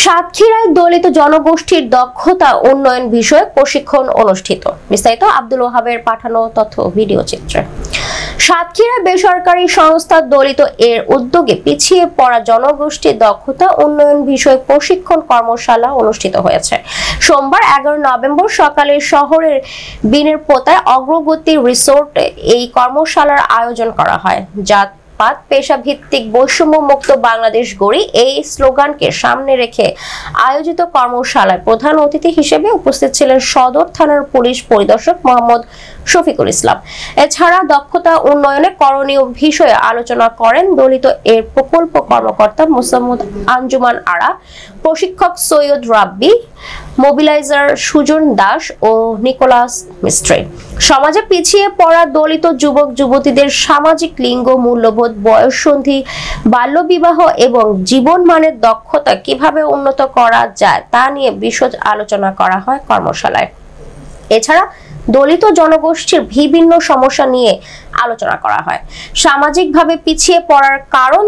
সাতক্ষীরায় দলিত জনগোষ্ঠীর দক্ষতা উন্নয়ন বিষয়ে প্রশিক্ষণ অনুষ্ঠিত। বিস্তারিত আব্দুল ওহাবের পাঠানো তথ্য ভিডিও চিত্রে। সাতক্ষীরায় বেসরকারি সংস্থা দলিত এর উদ্যোগে পিছিয়ে পড়া জনগোষ্ঠীর দক্ষতা উন্নয়ন বিষয়ে প্রশিক্ষণ কর্মশালা অনুষ্ঠিত হয়েছে। সোমবার 11 নভেম্বর সকালে শহরের বিনের পোতায় অগ্রগতি রিসোর্টে এই কর্মশালার আয়োজন করা হয়। পেশা ভিত্তিক বৈষম্য মুক্ত বাংলাদেশ গড়ি এই স্লোগানকে সামনে রেখে আয়োজিত কর্মশালায় প্রধান অতিথি হিসেবে উপস্থিত ছিলেন সদর থানার পুলিশ পরিদর্শক মোহাম্মদ শফিকুল ইসলাম। এছাড়া দক্ষতা উন্নয়নে করণীয় বিষয়ে আলোচনা করেন দলিত এর প্রকল্প কর্মকর্তা মোসাম্মদ আঞ্জুমান আরা, প্রশিক্ষক সৈয়দ রাব্বি, মোবিলাইজার সুজন দাস ও নিকোলাস মিস্ত্রি। সমাজে পিছিয়ে পড়া দলিত যুবক যুবতীদের সামাজিক লিঙ্গ মূল্যবোধ, বয়ঃসন্ধি, বাল্যবিবাহ এবং জীবনমানের দক্ষতা কিভাবে উন্নত করা যায় তা নিয়ে বিশদ আলোচনা করা হয় কর্মশালায়। এছাড়া দলিত জনগোষ্ঠীর বিভিন্ন সমস্যা নিয়ে আলোচনা করা হয়। সামাজিকভাবে পিছিয়ে পড়ার কারণ,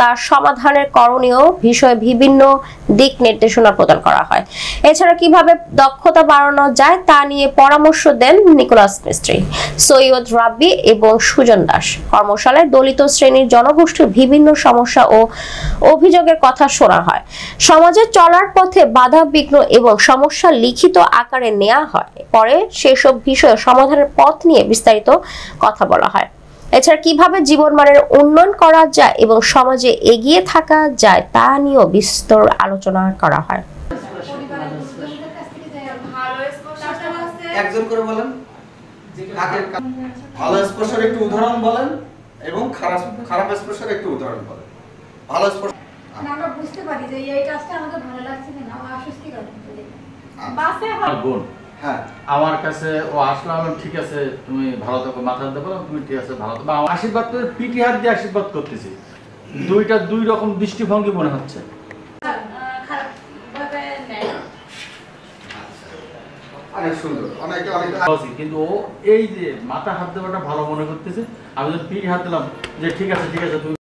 তার সমাধানের করণীয় বিষয়ে বিভিন্ন দিক নির্দেশনা প্রদান করা হয়। এছাড়া কিভাবে দক্ষতা বাড়ানো যায় তা নিয়ে পরামর্শ দেন নিকোলাস মিস্ত্রি, সৈয়দ রাব্বি এবং সুজন দাস। কর্মশালায় দলিত শ্রেণীর জনগোষ্ঠীর বিভিন্ন সমস্যা ও অভিযোগের কথা শোনা হয়। সমাজে চলার পথে বাধা বিঘ্ন এবং সমস্যা লিখিত আকারে নেওয়া হয়। পরে সেসব বিষয়ে সমাধানের পথ নিয়ে বিস্তারিত কথা বলা হয়। এছাড়া কিভাবে জীবনমানের উন্নয়ন করা যায় এবং সমাজে এগিয়ে থাকা যায় তা নিয়েও বিস্তর আলোচনা করা হয়। একজন করে বলেন, ভালো স্পর্শের একটু উদাহরণ বলেন এবং খারাপ স্পর্শের একটু উদাহরণ বলেন। ভালো স্পর্শ আমরা বুঝতে পারি যে এই কাজটা আমাদের ভালো লাগছে না, আমার অস্বস্তি করে বাসে বোন। হ্যাঁ, আমার কাছে ও আসলো, আমি ঠিক আছে তুমি ভালো থাকো, মাথা হাত দেবো, তুমি ঠিক আছে ভালো থাকো। আশীর্বাদ করে পিঠে হাত দিয়ে আশীর্বাদ করতেছি, দুই রকম দৃষ্টিভঙ্গি মনে হচ্ছে। অনেক সুন্দর, অনেকে কিন্তু ও এই যে মাথা হাত দেওয়াটা ভালো মনে করতেছে, আমি যদি পিঠে হাত দিলাম যে ঠিক আছে তুমি